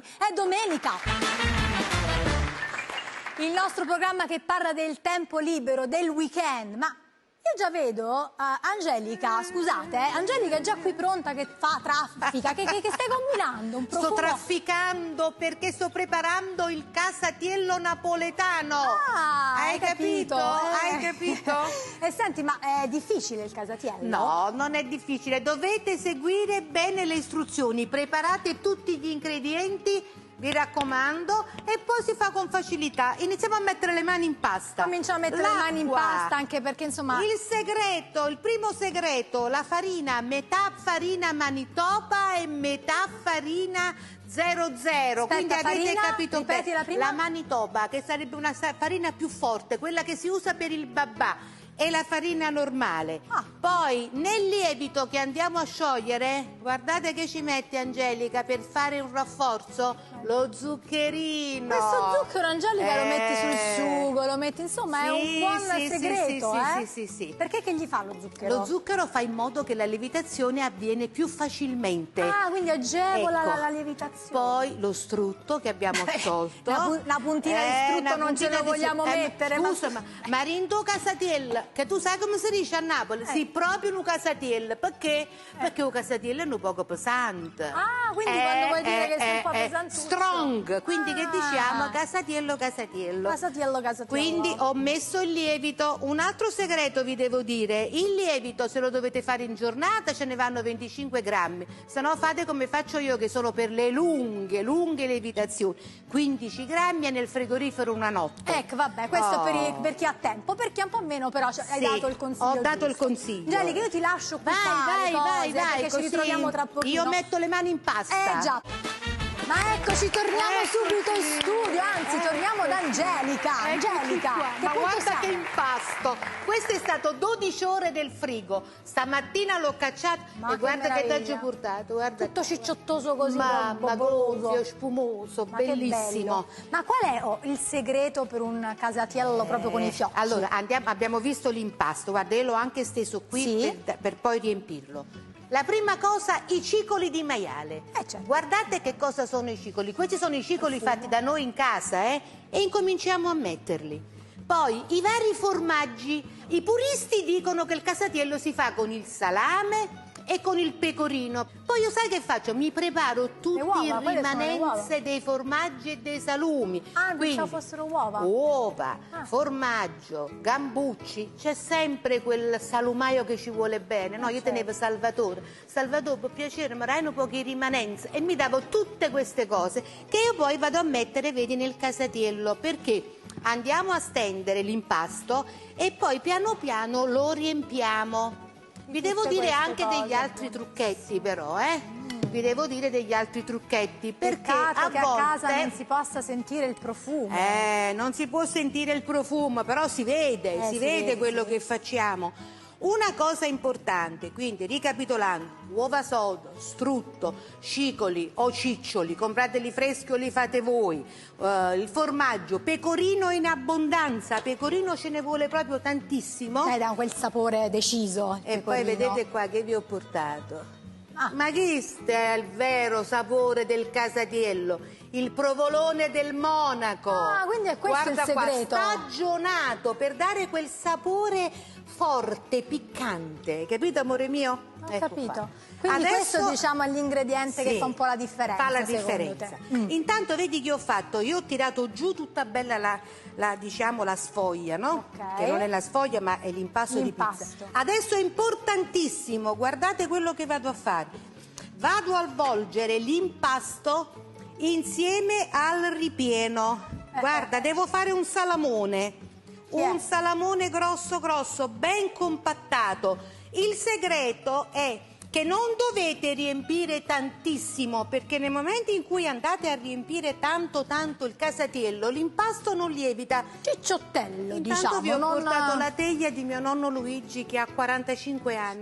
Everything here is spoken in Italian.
domani è domenica. Il nostro programma che parla del tempo libero, del weekend, ma io già vedo Angelica, scusate, Angelica è già qui pronta che traffica, che stai combinando? Un profumo... Sto trafficando perché sto preparando il casatiello napoletano. Ah, hai capito? Hai capito? E senti, ma è difficile il casatiello? No, non è difficile, dovete seguire bene le istruzioni, preparate tutti gli ingredienti, vi raccomando, e poi si fa con facilità. Iniziamo a mettere le mani in pasta. Cominciamo a mettere le mani in pasta, anche perché insomma... Il segreto, il primo segreto, la farina, metà farina Manitoba e metà farina 00. Aspetta, quindi avete farina, capito ripeti la prima? La Manitoba, che sarebbe una farina più forte, quella che si usa per il babà, e la farina normale. Poi nel lievito che andiamo a sciogliere, guardate che ci mette Angelica per fare un rafforzo, lo zuccherino. Questo zucchero, Angelica, lo metti sul sugo, lo metti, insomma, è un buon segreto, sì. Perché che gli fa lo zucchero? Lo zucchero fa in modo che la lievitazione avviene più facilmente. Ah, quindi agevola ecco. la lievitazione. Poi lo strutto che abbiamo sciolto. La puntina di strutto non ce lo vogliamo mettere. Scusa, ma rindo casatiello, che tu sai come si dice a Napoli? Sì, proprio un casatiello. Perché? Perché un casatiello è un poco pesante. Ah, quindi quando vuoi dire che sei un po' pesante. Strong, quindi che diciamo? Casatiello. Casatiello. Quindi ho messo il lievito. Un altro segreto vi devo dire: il lievito se lo dovete fare in giornata ce ne vanno 25 grammi, se no fate come faccio io, che sono per le lunghe lievitazioni, 15 grammi e nel frigorifero una notte. Ecco, vabbè, questo per chi ha tempo, per chi ha un po' meno, però hai dato il consiglio. Ho dato il consiglio. Angelica, io ti lascio qui vai, perché ci ritroviamo tra pochino. Io metto le mani in pasta. Già. Ma eccoci, torniamo subito in studio, anzi torniamo da Angelica. Angelica, ma guarda che impasto! Questo è stato 12 ore del frigo. Stamattina l'ho cacciato e guarda che t'ho portato. Guarda. Tutto cicciottoso così, mamma, gonfio, spumoso, ma bellissimo. Ma qual è il segreto per un casatiello proprio con i fiocchi? Allora, abbiamo visto l'impasto. Guarda, io l'ho anche steso qui per poi riempirlo. La prima cosa, i cicoli di maiale. Certo. Guardate che cosa sono i cicoli. Questi sono i cicoli fatti da noi in casa, e incominciamo a metterli. Poi i vari formaggi. I puristi dicono che il casatiello si fa con il salame e con il pecorino. Poi io sai che faccio? Mi preparo tutti i rimanenze dei formaggi e dei salumi. Ah, pensavo fossero uova. Uova, formaggio, gambucci, c'è sempre quel salumaio che ci vuole bene. No, io tenevo Salvatore. Salvatore, per piacere, mi dai un po' di rimanenze, e mi davo tutte queste cose che io poi vado a mettere, vedi, nel casatiello, perché andiamo a stendere l'impasto e poi piano piano lo riempiamo. Vi devo dire anche degli altri trucchetti, però, Vi devo dire degli altri trucchetti, perché a volte... a casa non si possa sentire il profumo. Non si può sentire il profumo, però si vede, si vede quello che facciamo. Una cosa importante, quindi ricapitolando: uova sodo, strutto, scicoli o ciccioli, comprateli freschi o li fate voi, il formaggio, pecorino in abbondanza, pecorino ce ne vuole proprio tantissimo. Da quel sapore deciso. E poi vedete qua che vi ho portato. Ma questo è il vero sapore del casatiello, il provolone del Monaco. Ah, quindi è questo il segreto. Qua, stagionato per dare quel sapore forte, piccante, capito amore mio? Ho capito. Quindi adesso, questo diciamo è l'ingrediente che fa un po' la differenza. Fa la differenza. Intanto vedi che ho fatto? Io ho tirato giù tutta bella diciamo la sfoglia, no? Che non è la sfoglia ma è l'impasto di pizza. Adesso è importantissimo, guardate quello che vado a fare. Vado a avvolgere l'impasto insieme al ripieno. Guarda, devo fare un salamone. Un salamone grosso, ben compattato. Il segreto è che non dovete riempire tantissimo, perché nel momento in cui andate a riempire tanto il casatiello, l'impasto non lievita. Cicciottello, Intanto vi ho portato la teglia di mio nonno Luigi, che ha 45 anni.